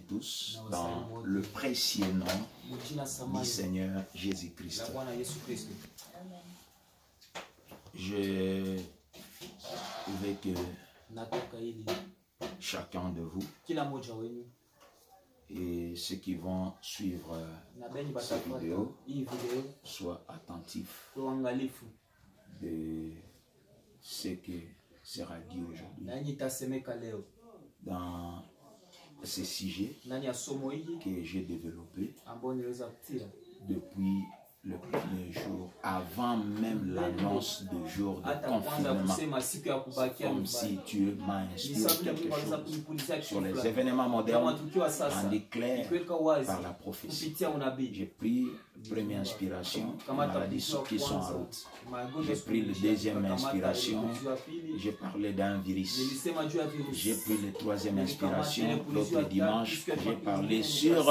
tous dans le précieux nom du Seigneur Jésus-Christ. Je veux que chacun de vous et ceux qui vont suivre cette vidéo soient attentifs de ce qui sera dit aujourd'hui dans ces sujets que j'ai développés depuis le premier jour, avant même l'annonce du jour de confinement, comme si Dieu m'a inspiré quelque chose sur les événements modernes en éclair par la prophétie. J'ai pris la première inspiration, maladies qui sont en route. J'ai pris la deuxième inspiration, j'ai parlé d'un virus. J'ai pris la troisième inspiration, l'autre dimanche, j'ai parlé sur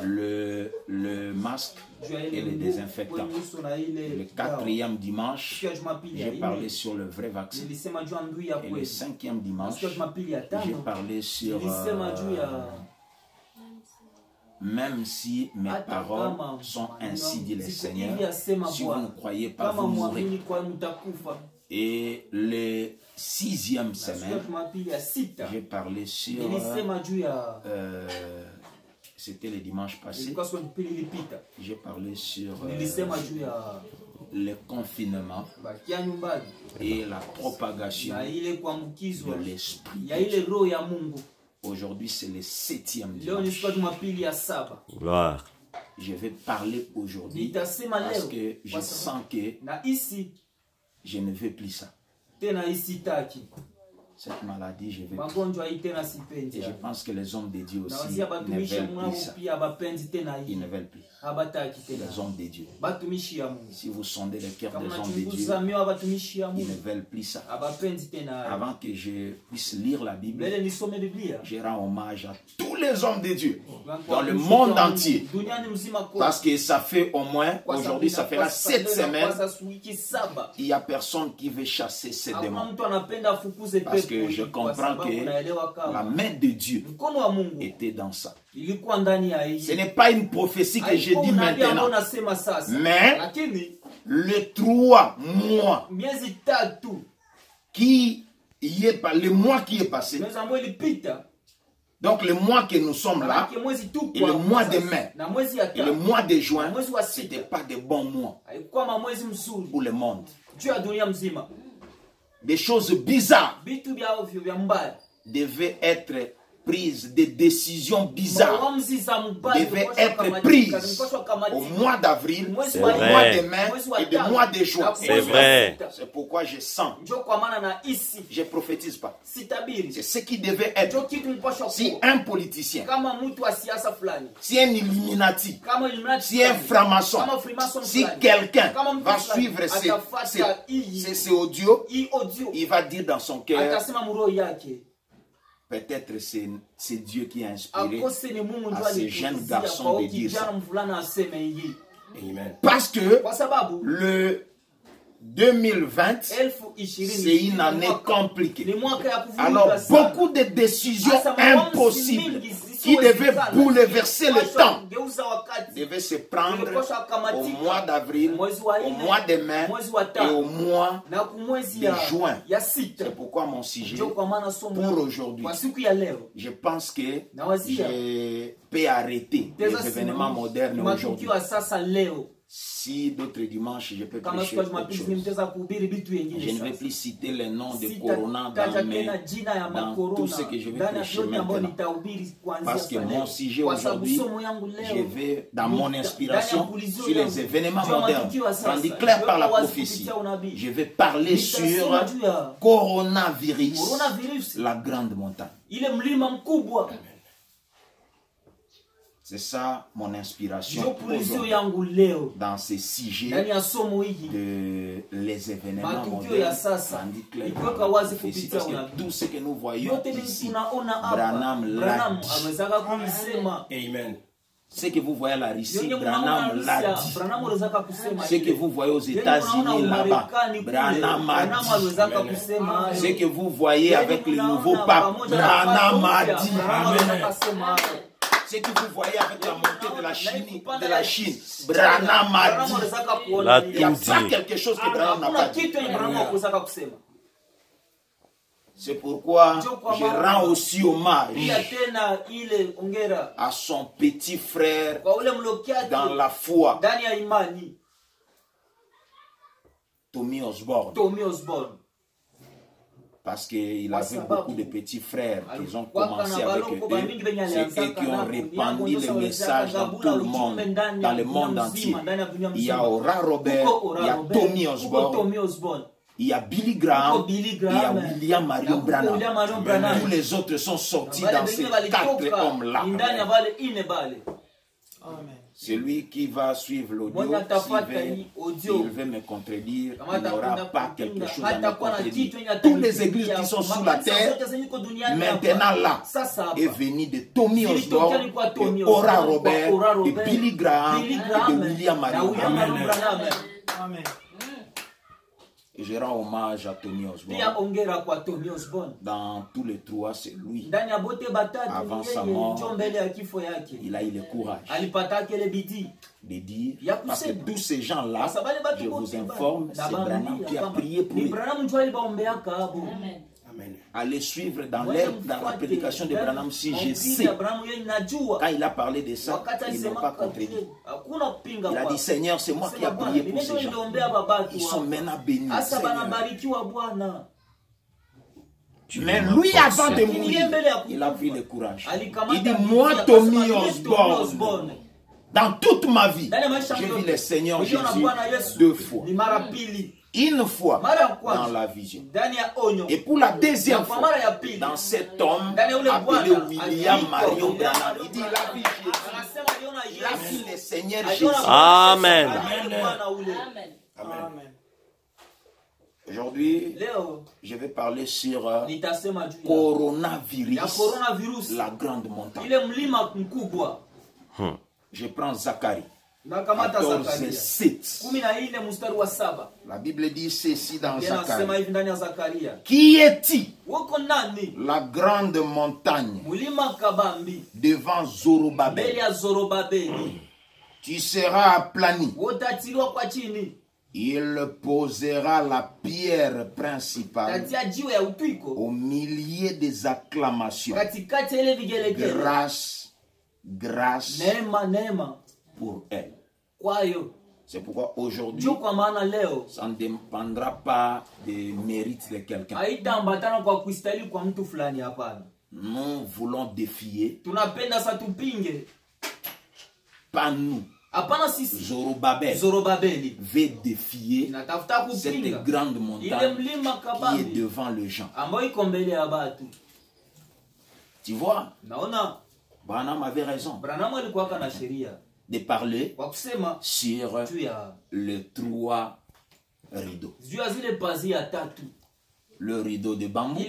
le masque et les désinfectants. Le quatrième dimanche, j'ai parlé sur le vrai vaccin. Et le cinquième dimanche, j'ai parlé sur... même si mes paroles sont ainsi dit le Seigneur, si vous ne croyez pas, vous mourrez. Et le sixième semaine, j'ai parlé sur... c'était le dimanche passé. J'ai parlé sur le confinement et la propagation de l'esprit. Aujourd'hui, c'est le septième dimanche. Gloire. Je vais parler aujourd'hui parce que je sens que je ne veux plus ça. Cette maladie, je vais plus. Et je pense que les hommes de Dieu aussi ne veulent plus ça. Ils ne veulent plus. Les hommes de Dieu. Si vous sondez les cœurs des hommes de Dieu, ils ne veulent plus ça. Avant que je puisse lire la Bible, je rends hommage à tous les hommes de Dieu dans le monde entier. Parce que ça fait au moins, aujourd'hui ça fera 7 semaines, il n'y a personne qui veut chasser ces démons. Parce que je comprends que la main de Dieu était dans ça. Ce n'est pas une prophétie que je dis maintenant. Mais le 3 mois qui y est, le mois qui est passé, donc le mois que nous sommes là, et le mois de mai, et le mois de juin, ce n'était pas de bons mois pour le monde. Des choses bizarres devaient être prises, des décisions bizarres devaient être prises au mois d'avril, au mois de mai et au mois de juin. C'est vrai. C'est pourquoi je sens. Je ne prophétise pas. C'est ce qui devait être. Si un politicien, si un Illuminati, si un franc-maçon, si quelqu'un va suivre ces audios, il va dire dans son cœur, peut-être c'est Dieu qui a inspiré à ces jeunes garçons de dire ça. Amen. Parce que le 2020, c'est une année compliquée. Alors, beaucoup de décisions impossibles qui devaient bouleverser le temps devaient se prendre au mois d'avril, au mois de mai et au mois de juin. C'est pourquoi mon sujet pour aujourd'hui, je pense que je peux arrêter les événements modernes aujourd'hui. Si d'autres dimanches, je peux prêcher autre chose. Je ne vais plus citer les noms de Corona dans tout ce que je vais prêcher maintenant. Parce que mon sujet aujourd'hui, je vais dans mon inspiration sur les événements modernes, rendu clair par la prophétie. Je vais parler sur coronavirus, la grande montagne. C'est ça mon inspiration dans ces sujets de les événements modernes. Tout ce que nous voyons ici, Branham l'a dit. Amen. Ce que vous voyez à la Russie, Branham l'a dit. Ce que vous voyez aux États-Unis là-bas, Branham a dit. Ce que vous voyez avec le nouveau pape, Branham a dit. Ce que vous voyez avec la montée de la Chine, Branham a dit. Il y a pas quelque chose que Branham n'a pas dit. C'est pourquoi je rends aussi hommage à son petit frère dans la foi, Tommy Osborne. Parce qu'il avait beaucoup de petits frères qui ont commencé avec eux. C'est eux qui ont répandu le message dans tout le monde, dans le monde entier. Il y a Oral Robert, il y a Tommy Osborne. Il y a Billy Graham, il y a William Marion Branham. Tous les autres sont sortis dans ces 4 hommes-là. Celui qui va suivre l'audio, s'il veut me contredire, il n'aura pas quelque chose à me contredire. Toutes les églises qui sont sous la terre, maintenant là, est venu de Tommy Osborne, de Oral Robert, de Billy Graham et de William Marion Branham. Amen. Et je rends hommage à Tommy Osborne. Dans tous les 3, c'est lui. Avant sa mort, il a eu le courage de dire, parce que tous ces gens-là, je vous informe, c'est Branham qui a prié pour eux. Allez suivre dans la prédication de Branham si je sais. Quand il a parlé de ça, ils n'ont pas contredit. Il a dit, Seigneur, c'est moi qui ai prié pour ces gens. Ils sont maintenant bénis. Mais lui, avant de mourir, il a pris le courage. Il dit, moi, Tommy Osborne, dans toute ma vie, j'ai vu le Seigneur Jésus 2 fois. Une fois dans la vision. Et pour la deuxième fois, dans cet homme appelé William Marion Branham, il dit, il a vu le Seigneur Jésus. Amen. Amen. Aujourd'hui, je vais parler sur coronavirus, la grande montagne. Je prends Zacharie. 14:7. La Bible dit ceci dans Zacharie. Qui est-il, la grande montagne devant Zorobabel? Tu seras aplani. Il posera la pierre principale au milieu des acclamations. Grâce pour elle. C'est pourquoi aujourd'hui, ça ne dépendra pas des mérites de quelqu'un. Nous voulons défier, pas nous. Zorobabel veut défier cette grande montagne qui est devant les gens. Tu vois, Branham avait raison de parler sur les 3 rideaux. Le rideau de bambou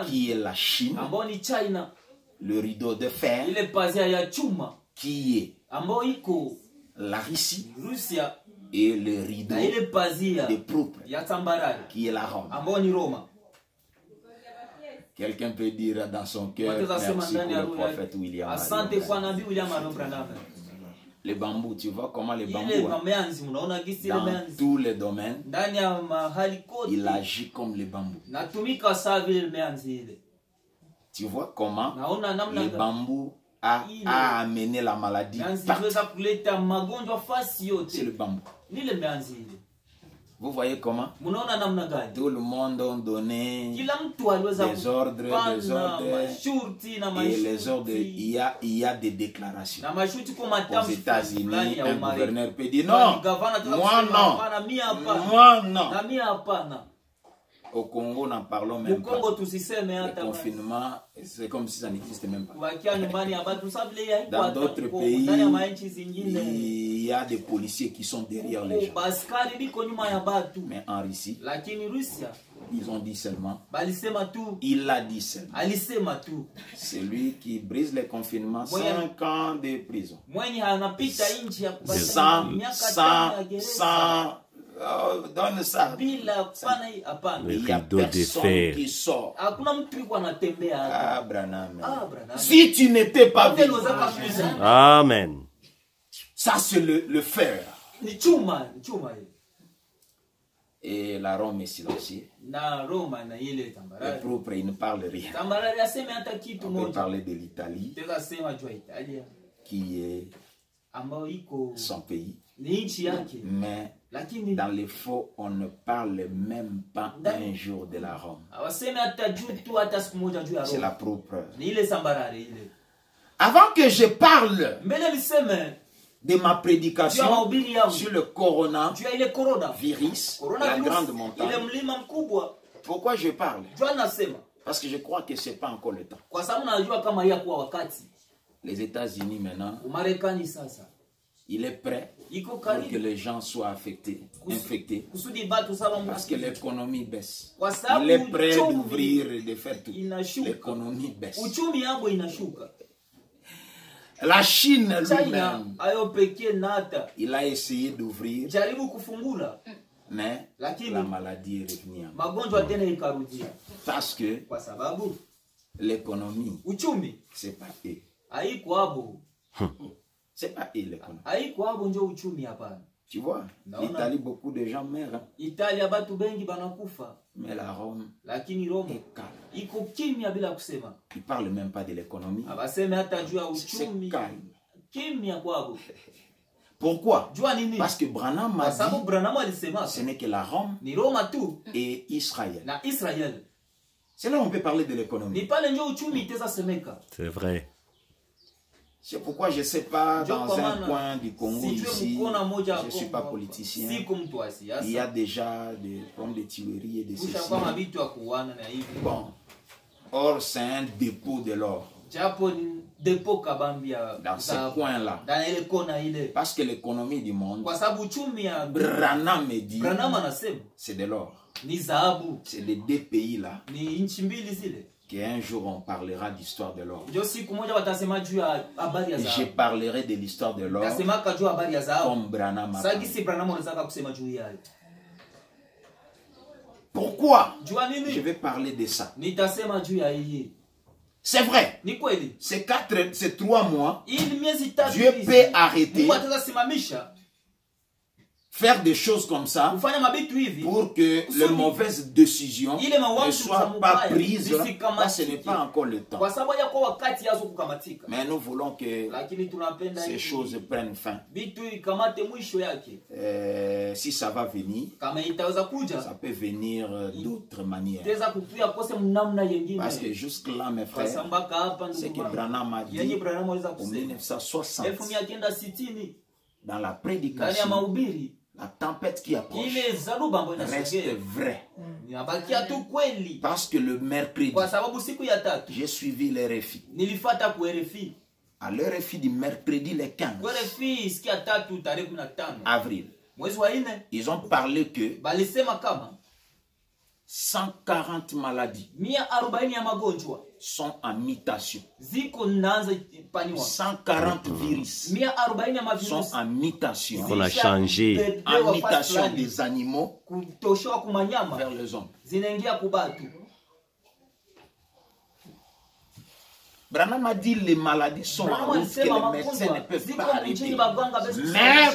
qui est la Chine. Le rideau de fer qui est la Russie. Et le rideau de pourpre qui est la Rome. Quelqu'un peut dire dans son cœur, merci pour le prophète William Branham. Le bambou, tu vois comment le bambou, dans tous les domaines, il agit comme le bambou. Tu vois comment le bambou a amené la maladie. C'est le bambou. Vous voyez comment tout le monde a donné des ordres, et les ordres, il y a des déclarations. Aux États-Unis, un gouverneur peut dire non, moi non. Au Congo, n'en parlons même pas. Le confinement, c'est comme si ça n'existe même pas. Dans d'autres pays, il y a des policiers qui sont derrière les gens. Mais en Russie, Ils ont dit seulement. Il a dit seulement. C'est lui qui brise les confinements. 5 ans de prison. Donne ça. Il y a personne qui sort. Ah, Branham. Si tu n'étais pas vivant. Amen. Ça, c'est le fer. Et la Rome est silencieuse. Le propre, il ne parle rien. On peut parler de l'Italie, qui est son pays. Mais dans les faux, on ne parle même pas un jour de la Rome. C'est la propre. Avant que je parle de ma prédication sur le coronavirus, la grande montagne. Pourquoi je parle? Parce que je crois que ce n'est pas encore le temps. Les États-Unis maintenant, il est prêt pour que les gens soient infectés. Parce que l'économie baisse. Il est prêt d'ouvrir et de faire tout. L'économie baisse. La Chine lui-même, il a essayé d'ouvrir, mais la maladie est revenue. Parce que l'économie, c'est pas eux. C'est pas eux l'économie. Tu vois, l'Italie, beaucoup de gens meurent. Mais la Rome est calme. Il ne parle même pas de l'économie. C'est calme. Pourquoi? Parce que Branham m'a dit, ce n'est que la Rome et Israël. C'est là où on peut parler de l'économie. C'est vrai. C'est pourquoi je ne sais pas, dans un coin du Congo ici, je ne suis pas politicien, il y a déjà des problèmes de tueries et de ceci. Bon, or c'est un dépôt de l'or. Dans ce coin-là. Parce que l'économie du monde, Branham me dit, c'est de l'or. C'est de deux pays-là. Qu'un jour on parlera d'histoire de l'or. Je parlerai de l'histoire de l'or comme Branham a parlé. Pourquoi je vais parler de ça? C'est vrai. Ces 3 mois, Dieu peut arrêter, faire des choses comme ça pour que les mauvaises décisions ne soient pas prises. Ce n'est pas encore le temps. Mais nous voulons que ces choses prennent fin. Si ça va venir, ça peut venir d'autres manières. Parce que jusque-là, mes frères, c'est que Branham a dit en 1960, dans la prédication, la tempête qui approche reste vraie. Parce que le mercredi, j'ai suivi les RFI. À l'RFI du mercredi le 15 avril, ils ont parlé que 140 maladies sont en mutation. 140 virus sont en mutation. On a changé. En mutation des animaux vers les hommes. Branham a dit les maladies sont en route que les médecins ne peuvent pas arrêter. Mais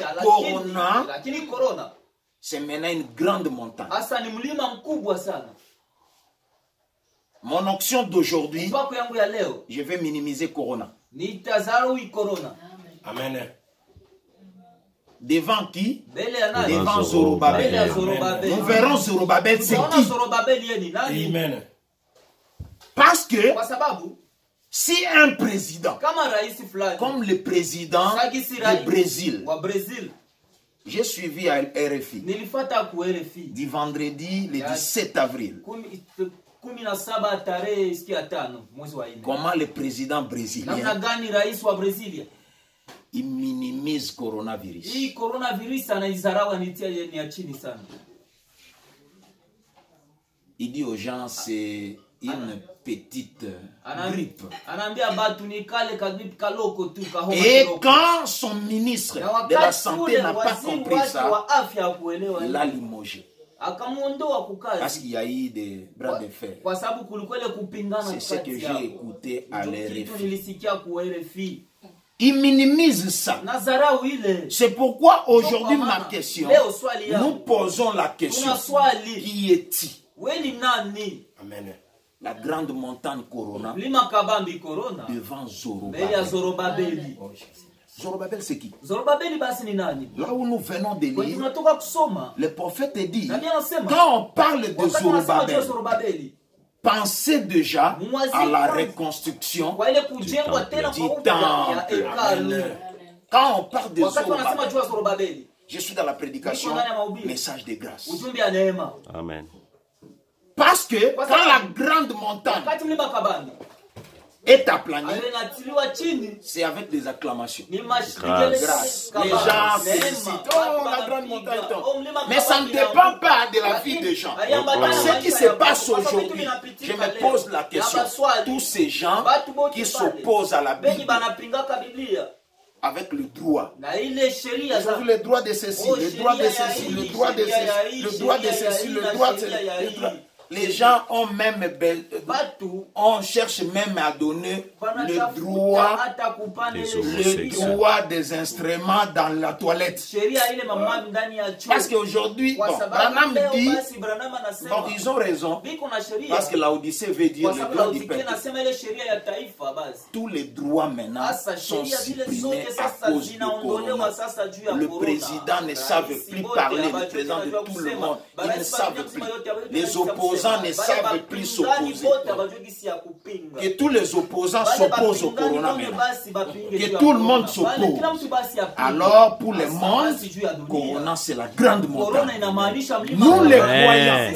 Corona, c'est maintenant une grande montagne. Mon onction d'aujourd'hui, je vais minimiser Corona. Amen. Devant qui? Devant Zorobabel. Nous verrons Zorobabel, c'est qui? Amen. Parce que si un président, comme le président du Brésil, j'ai suivi à RFI du vendredi le 17 avril. Comment le président brésilien il minimise coronavirus. Il dit aux gens, c'est une petite grippe. Et quand son ministre de la Santé n'a pas compris ça, il l'a limogé. Parce qu'il y a eu des bras de fer. C'est ce que j'ai écouté à l'RFI. Il minimise ça. C'est pourquoi aujourd'hui ma question, nous posons la question, qui est-il? Amen. La grande montagne Corona devant Zorobabel. Zorobabel, c'est qui? Là où nous venons de lire, le prophète dit, quand on parle de Zorobabel, pensez déjà à la reconstruction du temple. Quand on parle de Zorobabel, je suis dans la prédication, message de grâce. Amen. Parce que quand la grande montagne est aplanée, c'est avec des acclamations. Grâce. Les gens félicitent. Oh, la grande montagne tombe. Mais ça ne dépend pas de la vie des gens. Ce qui se passe aujourd'hui, je me pose la question. Tous ces gens qui s'opposent à la Bible, avec le droit. Ils ont vu le droit de ceci, le droit de ceci, le droit de ceci, le droit de ceci, le droit de ceci. Les gens ont même, on cherche même à donner le droit des instruments dans la toilette. Parce qu'aujourd'hui, Branham dit, bon, ils ont raison, parce que l'Odyssée veut dire le droit du peuple. Tous les droits maintenant sont supprimés à cause du corona. Le président ne savait plus parler, le président de tout le monde, il ne savait plus. Les opposants ne savent plus s'opposer. Que tous les opposants s'opposent au corona maintenant. Que tout le monde s'oppose. Alors pour le monde, corona c'est la grande montagne. Nous les croyants,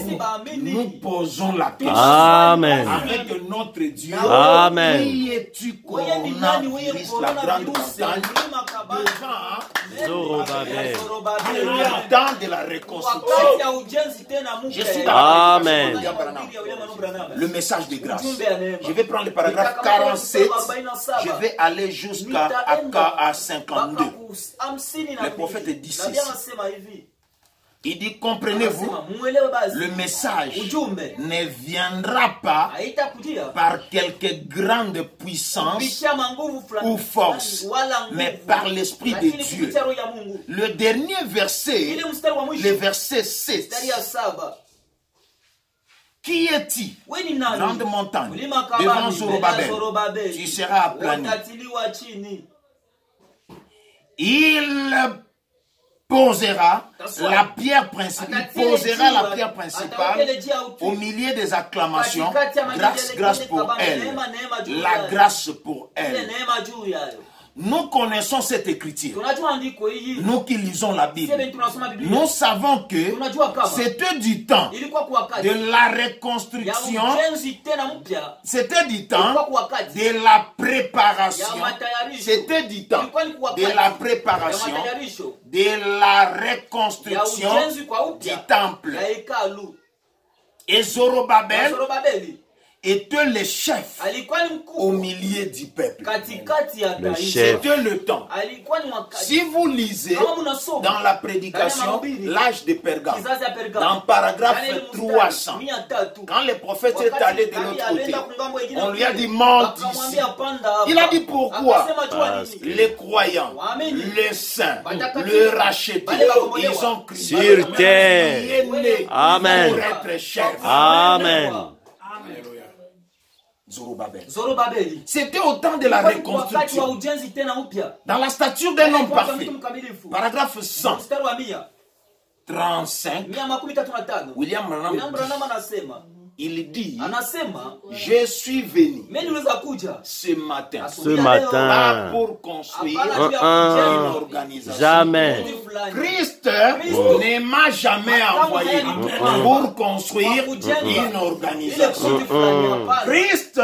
nous posons la question. Amen. Avec notre Dieu. Amen. Qui es-tu coronavirus, la grande montagne devant Zorobabel. le temps de la reconstruction. Je suis dans Amen. Le message de grâce. Je vais prendre le paragraphe 47. Je vais aller jusqu'à 52. Le prophète dit ceci. Il dit, comprenez-vous, le message ne viendra pas par quelque grande puissance ou force, mais par l'Esprit de Dieu. Le dernier verset, le verset 7. Qui est-il? Grande montagne, devant Zorobabel, tu seras aplani. Il posera la pierre principale, au milieu des acclamations. Grâce, grâce pour elle. La grâce pour elle. Nous connaissons cette écriture. Nous qui lisons la Bible, nous savons que c'était du temps de la reconstruction, c'était du temps de la préparation, c'était du temps de la préparation, de la reconstruction du temple. Et Zorobabel était le chef au milieu du peuple. C'était le temps. Si vous lisez dans la prédication l'âge de Pergame, dans paragraphe 300, quand le prophète est allé de l'autre côté, on lui a dit monte ici. Il a dit pourquoi? Les croyants, les saints, le racheté, ils ont crié sur terre. Amen. Pour être chef. Amen. Zorobabel. C'était au temps de la reconstruction. Dans la stature d'un homme parfait. Paragraphe 135. William Branham il dit, je suis venu ce matin pas pour construire une organisation. Jamais. Christ ne m'a jamais envoyé pour construire une organisation. Christ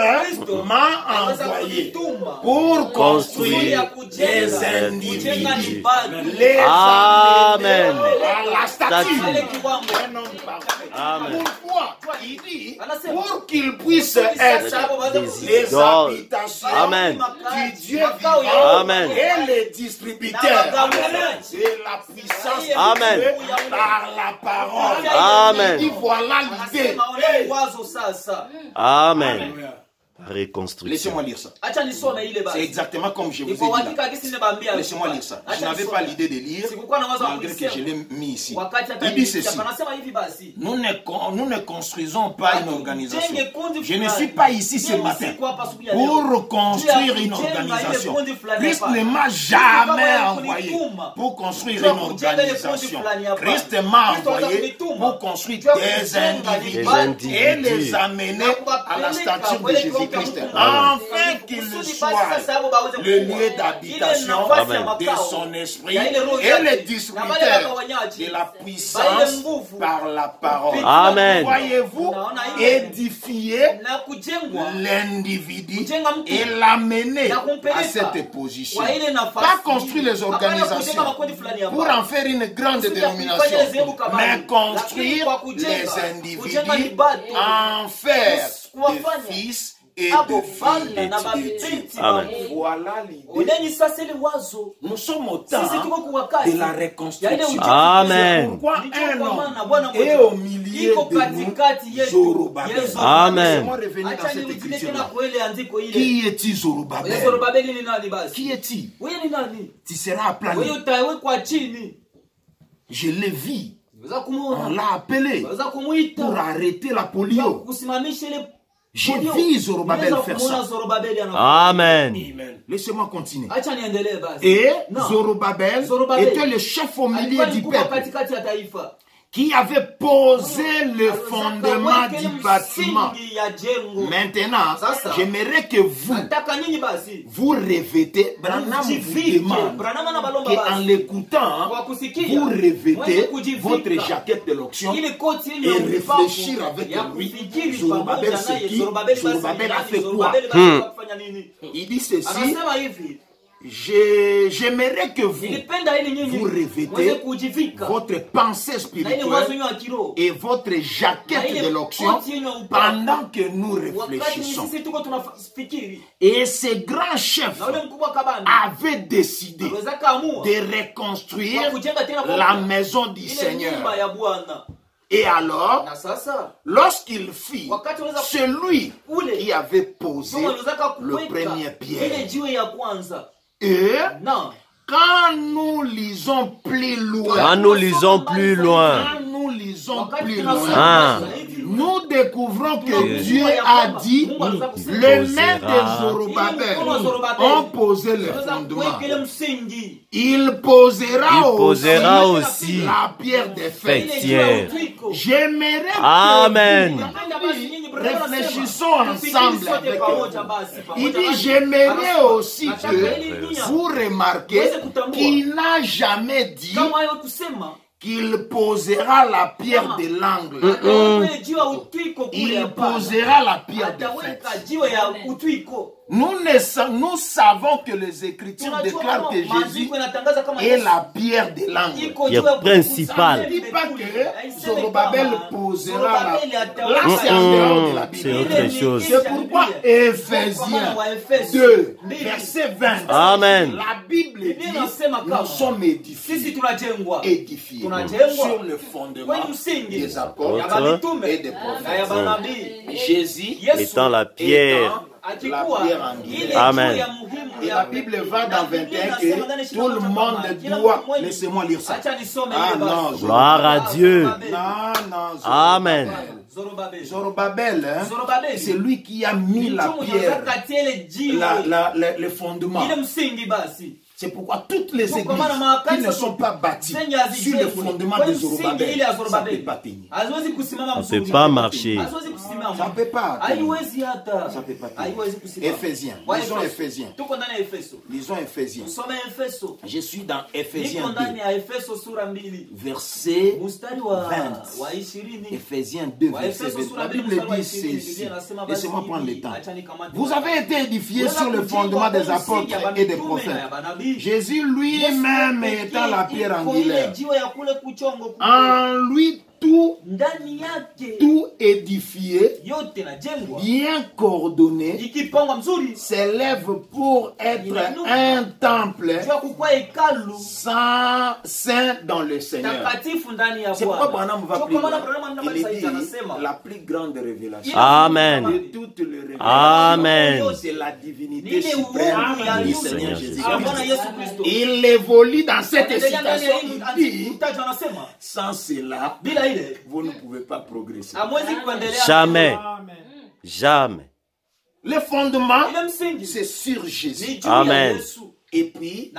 m'a envoyé pour construire des individus. Amen. La statue. Amen. vois, il dit, pour qu'ils puissent être les habitations Amen. du Dieu vivant Amen. et les distributeurs de la puissance Amen. de Dieu par la parole. Amen. Il dit, voilà l'idée. Amen. Reconstruction. Laissez-moi lire ça. C'est exactement comme je vous ai dit là. Laissez-moi lire ça. Je n'avais pas l'idée de lire, malgré que je l'ai mis ici. Il dit ceci. Nous ne construisons pas une organisation. Je ne suis pas ici ce matin pour construire une organisation. Christ ne m'a jamais envoyé pour construire une organisation. Christ m'a envoyé pour construire des individus et les amener à la stature de Jésus-Christ. Afin qu'il soit le lieu d'habitation de son esprit et le distributeur de la puissance par la parole. Amen. Voyez-vous, édifier l'individu et l'amener à cette position. Pas construire les organisations pour en faire une grande dénomination, mais construire les individus, en faire des fils et de filles. Amen. Voilà l'idée. Nous sommes au temps de la reconstruction. Amen. Pourquoi un homme est au milieu de nous, Zorobabel. Amen. Laissez-moi revenir dans cette écriture-là. Qui est-il, Zorobabel? Qui est-il? Tu seras aplani. Je l'ai vu. On l'a appelé pour arrêter la polio. J'ai vu Zorobabel faire ça. Amen. Laissez-moi continuer. Et Zorobabel était le chef au milieu du peuple qui avait posé le fondement du bâtiment. Maintenant, j'aimerais que vous revêtez, Branham vous demande qu'en l'écoutant, vous revêtez votre jaquette de l'onction et réfléchir avec lui. Zorobabel, c'est qui? Zorobabel a fait quoi? Il dit ceci. J'aimerais que vous revêtez votre pensée spirituelle et votre jaquette de l'onction pendant que nous réfléchissons. Et ces grands chefs avaient décidé de reconstruire la maison du Seigneur. Et alors, lorsqu'il fit celui qui avait posé le premier pierre, et quand nous lisons plus loin, nous découvrons que Dieu a dit, les mains de Zorobabel ont posé le fondement. Il posera aussi la pierre des fêtières. J'aimerais Amen. réfléchissons ensemble avec eux. Il dit, j'aimerais aussi que vous remarquez qu'il n'a jamais dit qu'il posera la pierre de l'angle. Il posera la pierre de fête. Nous savons que les Écritures déclarent que Jésus est la pierre de l'angle. Pierre principale. Il ne dit pas que Zorobabel posera la... Là, c'est en dehors de la Bible. C'est autre chose. C'est pourquoi Éphésiens 2, verset 20. Amen. La Bible dit, nous sommes édifiés sur le fondement des apôtres et des prophètes. Jésus étant la pierre. Amen. Et la Bible va dans 21 que tout le monde doit... Laissez-moi lire ça. Ah non, gloire à Dieu. Non, Amen. Zorobabel, c'est lui qui a mis la pierre, le fondement. C'est pourquoi toutes les églises qui ne sont pas bâties sur le fondement de Zorobabel, ça ne peut pas tenir. Ça ne peut pas marcher. Ça ne peut pas tenir. Ça ne peut pas tenir. Éphésiens. Lisons Éphésiens. Lisons Éphésiens. Je suis dans Éphésiens 2, verset 20. Éphésiens 2, verset 20. La Bible dit ceci. Laissez-moi prendre le temps. Vous avez été édifiés sur le fondement des apôtres et des prophètes. Jésus lui-même étant la pierre angulaire. En lui, tout édifié, bien coordonné, s'élève pour être un temple saint dans le Seigneur. C'est pourquoi Branham va prier. Il dit la plus grande révélation Amen. de toutes les révélations. Amen. C'est la divinité suprême du Seigneur Jésus-Christ. Il évolue dans cette excitation. Il dit, sans cela, vous ne pouvez pas progresser. Jamais. Jamais. Le fondement, c'est sur Jésus. Amen. Et puis,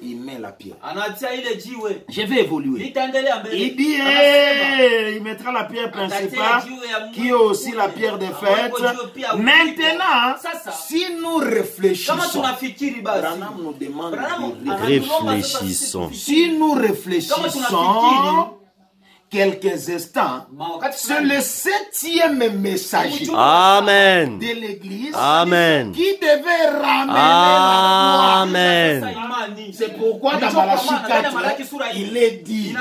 il met la pierre. Je vais évoluer. Il dit, il mettra la pierre principale, qui est aussi la pierre des fêtes. Maintenant, si nous réfléchissons, Branham nous demande de réfléchissons. Si nous réfléchissons quelques instants, c'est le 7e messager Amen. de l'église Amen. qui devait ramener Amen. la foi. C'est pourquoi dans Malachie 4, il est dit,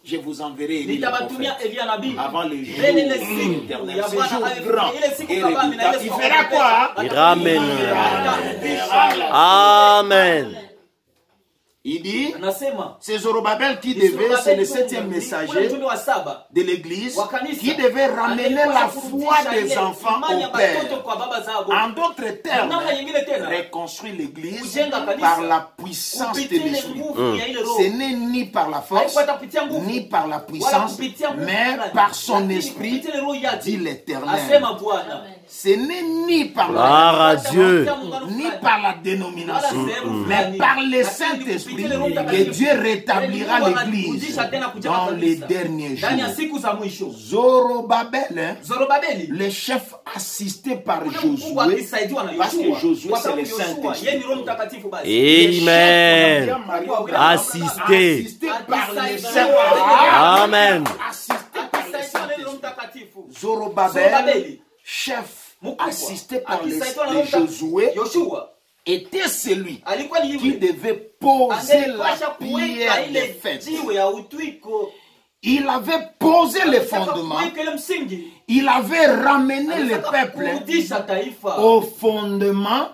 je vous enverrai les prophètes avant les jours éternels, ces jours grands et redoutables. Il fera quoi? Il ramènera. Amen. Il dit, c'est Zorobabel qui devait, c'est le 7e messager de l'église, qui devait ramener la foi des enfants au Père. En d'autres termes, reconstruire l'église par la puissance de l'esprit. Ce n'est ni par la force, ni par la puissance, mais par son esprit, dit l'Éternel. Ce n'est ni par la Dieu, ni par la dénomination, mais par le Saint-Esprit que Dieu rétablira l'église dans les derniers jours. Zorobabel, le chef assisté par Josué, parce que Josué c'est le Saint-Esprit. Amen. Assisté par le Saint-Esprit. Amen. Zorobabel, chef assisté par le Josué, était celui qui devait poser la pierre des fêtes. Il avait posé le fondement. Il avait ramené le peuple au fondement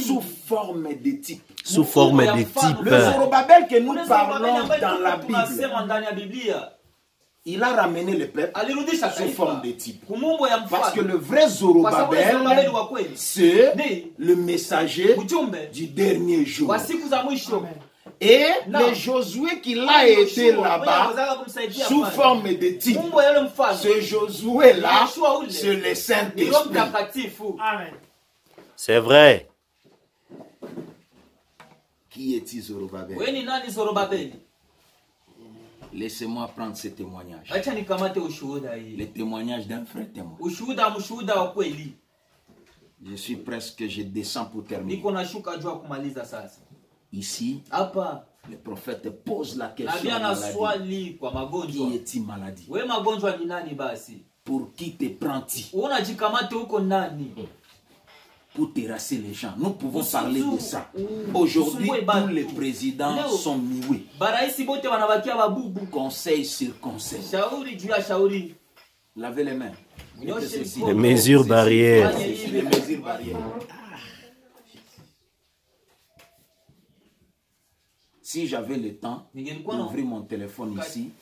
sous forme de type. Sous forme de type. Le Zorobabel que nous parlons dans la Bible, il a ramené le peuple sous forme de type. Parce que le vrai Zorobabel, c'est le messager du dernier jour. Et le Josué qui l'a aidé là-bas, sous forme de type, ce Josué-là, c'est le Saint-Esprit. C'est vrai. Qui est-il Zorobabel? Laissez-moi prendre ce témoignage. Le témoignage d'un frère témoin. Je suis presque, je descends pour terminer. Ici, le prophète pose la question maladie. Qui est-il maladie? Pour qui te prends-tu? Pour terrasser les gens. Nous pouvons parler de ça. Aujourd'hui, tous les présidents sont muets. Conseil sur conseil. Lavez les mains. Les mesures barrières. Les mesures barrières. Si j'avais le temps d'ouvrir mon téléphone ici,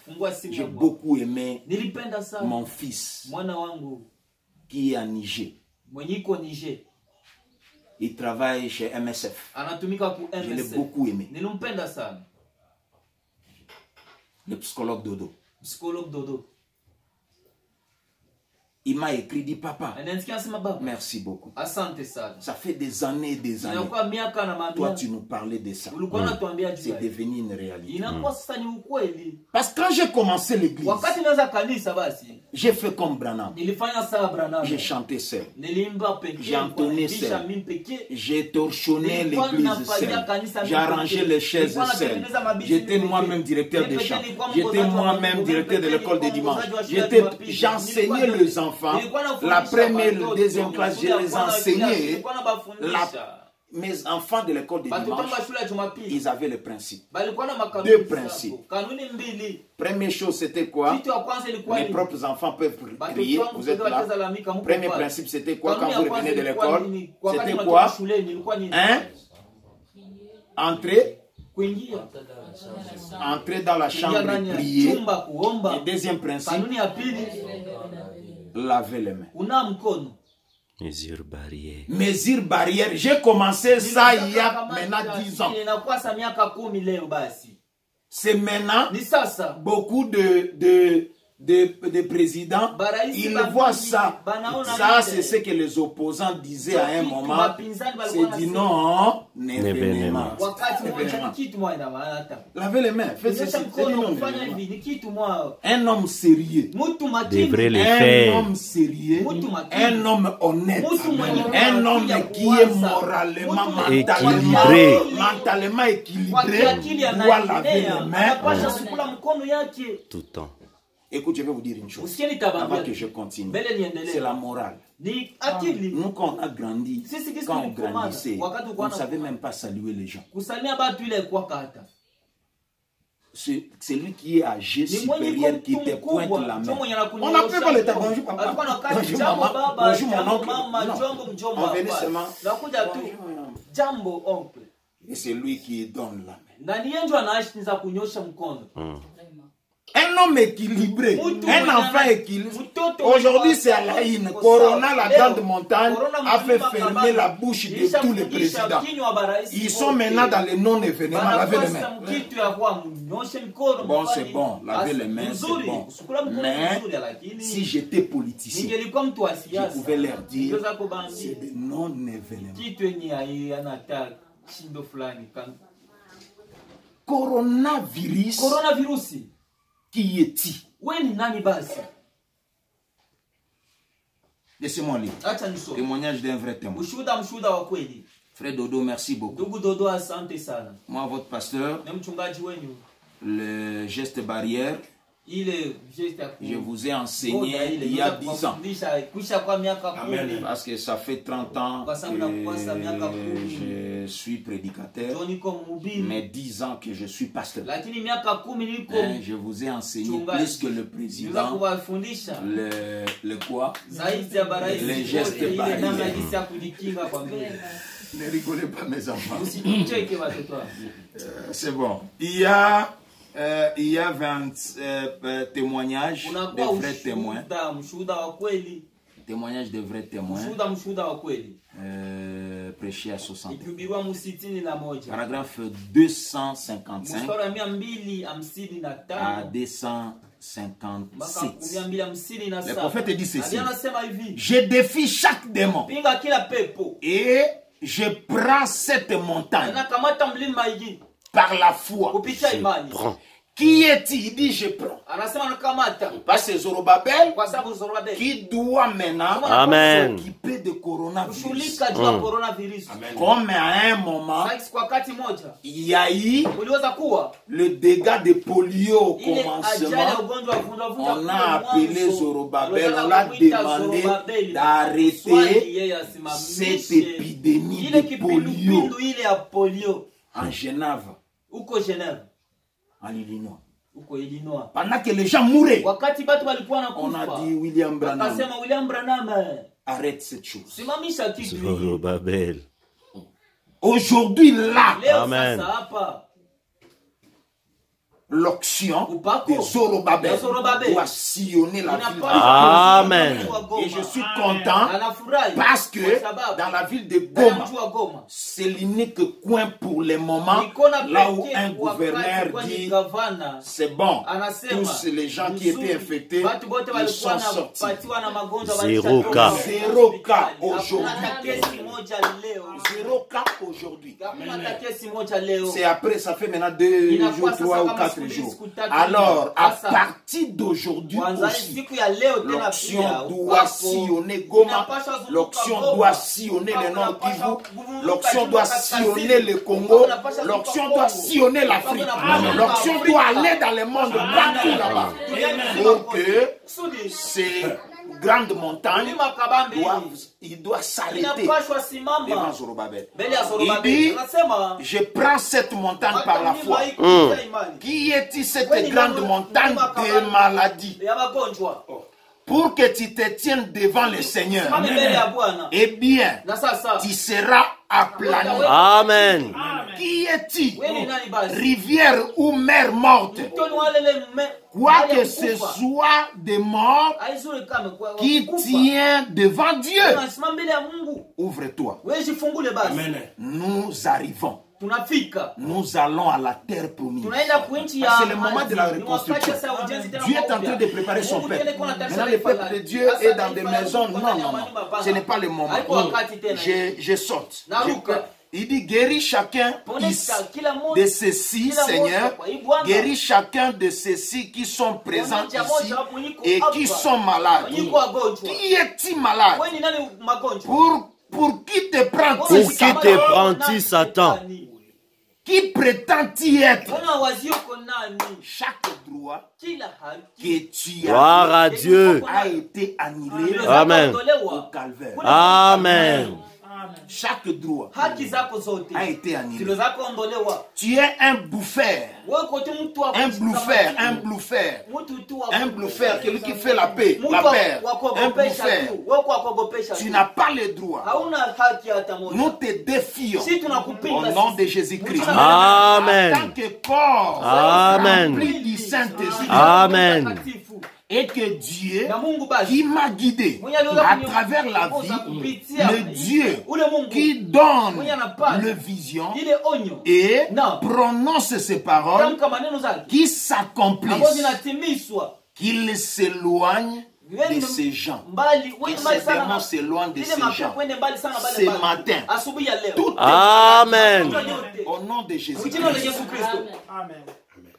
j'ai beaucoup aimé mon fils qui est à Niger. Il travaille chez MSF. Je l'ai beaucoup aimé. Le psychologue Dodo. Il m'a écrit, dit papa, merci beaucoup. Ça fait des années et des années. Toi, tu nous parlais de ça. C'est devenu une réalité. Parce que quand j'ai commencé l'église, j'ai fait comme Branham. J'ai chanté seul. J'ai entonné seul. J'ai torchonné l'église seul. J'ai arrangé les chaises seul. J'étais moi-même directeur des chants. J'étais moi-même directeur de l'école des dimanches. J'enseignais les enfants. La première, la deuxième classe, je les enseignais mes enfants de l'école de dimanche, ils avaient le principe. 2 principes. Première chose, c'était quoi? Les propres enfants peuvent prier. Vous êtes là. Premier principe, c'était quoi quand vous revenez de l'école? C'était quoi? Entrer dans la chambre et prier. Et deuxième principe, laver les mains. Mesure barrière. Mesure barrière. J'ai commencé ça il y a maintenant 10 ans. C'est maintenant beaucoup de présidents, ils voient ça. Ça, c'est ce que les opposants disaient à un moment. C'est dit non, événement. Lavez les mains. Faites ceci. Un homme sérieux devrait le faire. Un homme sérieux, un homme honnête, un homme qui est moralement, mentalement équilibré doit laver les mains tout le temps. Écoute, je vais vous dire une chose avant que je continue. C'est la morale. Nous, quand on a grandi, quand on grandissait, on ne savait même pas saluer les gens. C'est lui qui est âgé supérieur qui te pointe la main. On n'appelle pas l'état. Bonjour papa, bonjour maman, bonjour mon oncle. Non, on venait seulement. Et c'est lui qui donne la main. Un homme équilibré, un enfant équilibré. Aujourd'hui, c'est à la une. Corona, la grande montagne, a fait fermer la bouche de tous les présidents. Ils sont maintenant dans les non-événements. Lavez les mains. Bon, c'est bon. Laver les mains, c'est bon. Mais si j'étais politicien, je pouvais leur dire c'est des non-événements. Coronavirus. Qui est-il? Laissez-moi lire. Témoignage d'un vrai témoin. Frère Dodo, merci beaucoup. Moi, votre pasteur, le geste barrière, je vous ai enseigné il y a 10 ans. Amen. Parce que ça fait 30 ans que je suis prédicateur, mais 10 ans que je suis pasteur. Je vous ai enseigné plus que le président, le quoi? Les gestes barrières. Ne rigolez pas mes enfants. C'est bon. Il y a 20 témoignages de vrais témoins. Témoignages de vrais témoins. Prêché à 60. Paragraphe 255 à 257. Le prophète dit ceci. Je défie chaque démon. Et je prends cette montagne par la foi. Qui est-il? Il dit je prends. Parce que c'est Zorobabel qui doit maintenant s'occuper de coronavirus. Comme à un moment, il y a eu le dégât de polio au commencement. On a appelé Zorobabel, on l'a demandé d'arrêter cette épidémie de polio en Genève. En Illinois. Pendant que les gens mouraient, on a dit William Branham, arrête cette chose. Aujourd'hui, là, Amen. L'onction de Zorobabel doit sillonner la ville. Amen. Et je suis content parce que dans la ville de Goma, c'est l'unique coin pour le moment là où un gouverneur dit c'est bon, tous les gens qui étaient infectés, ils sont sortis. 0 cas. 0 cas aujourd'hui. 0 cas aujourd'hui. C'est après, ça fait maintenant 2 jours, 3 ou 4 jours. Alors, à partir d'aujourd'hui aussi, l'onction doit sillonner Goma, l'onction doit sillonner le Nord Kivu, l'onction doit sillonner le Congo, l'onction doit sillonner l'Afrique, l'onction doit aller dans le monde partout là-bas. Pour que ces grande montagne, il doit s'arrêter devant Zorobabel. Il dit, je prends cette montagne par la foi. Qui est-il cette grande montagne de maladie? Pour que tu te tiennes devant le Seigneur, eh bien, tu seras aplani. Amen. Qui est-il? Rivière ou mer morte? Quoi que ce soit des morts qui tient devant Dieu, ouvre-toi. Nous arrivons. Nous allons à la terre promise. C'est le moment de la reconstruction. Dieu est en train de préparer son peuple. Maintenant, le peuple de Dieu est dans des maisons. Non, non, non. Ce n'est pas le moment. Je saute. Il dit, guéris chacun de ceux-ci, Seigneur. Guéris chacun de ceux-ci qui sont présents ici et qui sont malades. Qui est-il malade? Pour qui te prends-tu? Pour qui te prends-tu, Satan? Qui prétend-il être? Chaque droit que tu Gloire à Dieu a été annulé Amen. Au calvaire. Amen. Chaque droit a été annulé. Tu es un bouffeur. Un bluffeur, un bluffeur. Un bluffeur, celui qui fait la paix, la paix. Un bluffeur. Tu n'as pas le droit. Nous te défions au nom de Jésus-Christ. Amen. En tant que corps Amen. rempli du Saint-Esprit. Amen. Et que Dieu, qui m'a guidé à travers la vie, le Dieu qui donne le vision et prononce ces paroles, qui s'accomplissent, qu'il s'éloigne de ces gens. Qu'il s'éloigne de ces gens. Ce matin, tout Amen. au nom de Jésus. Amen.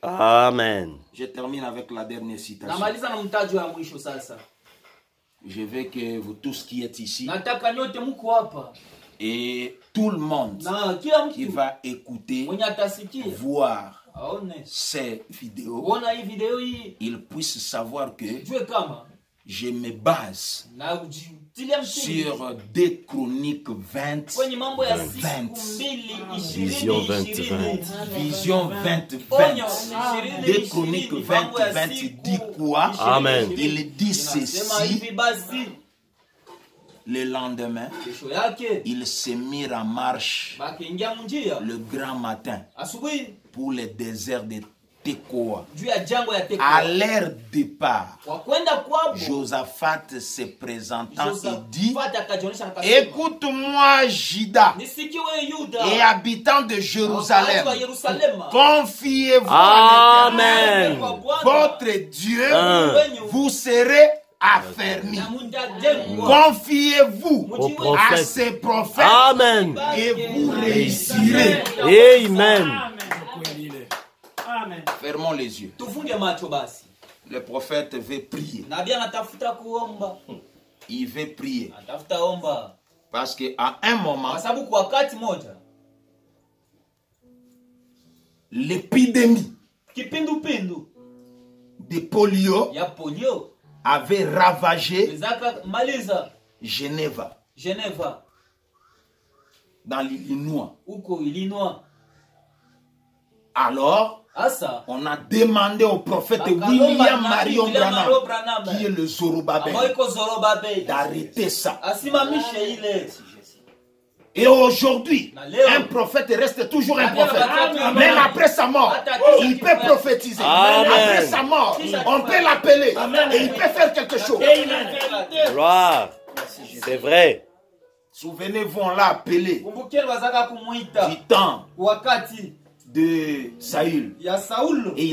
Amen. Je termine avec la dernière citation. Je veux que vous tous qui êtes ici et tout le monde qui va écouter, voir ces vidéos, ils puissent savoir que je me base sur 2 Chroniques 20, 20. Vision 2020. Vision 2020. 2 Chroniques 20, 20 dit quoi? Amen. Il dit ceci. Le lendemain, ils se mirent en marche le grand matin pour le désert de Tekoa. À leur départ, Josaphat se présentant et dit, écoute-moi Juda et habitants de Jérusalem, confiez-vous à l'Éternel, votre Dieu, vous serez affermis. Confiez-vous à ces prophètes. Amen. Et vous réussirez. Amen. Amen. Fermons les yeux. Le prophète veut prier. Il veut prier. Parce qu'à un moment, l'épidémie de polio avait ravagé Genève. Dans l'Illinois. Alors, on a demandé au prophète William Marion Branham, qui est le Zorobabel, d'arrêter ça. Et aujourd'hui, un prophète reste toujours un prophète. Même après sa mort, il peut prophétiser. Après sa mort, on peut l'appeler et il peut faire quelque chose. Gloire. C'est vrai. Souvenez-vous, on l'a appelé du temps de Saül. Et il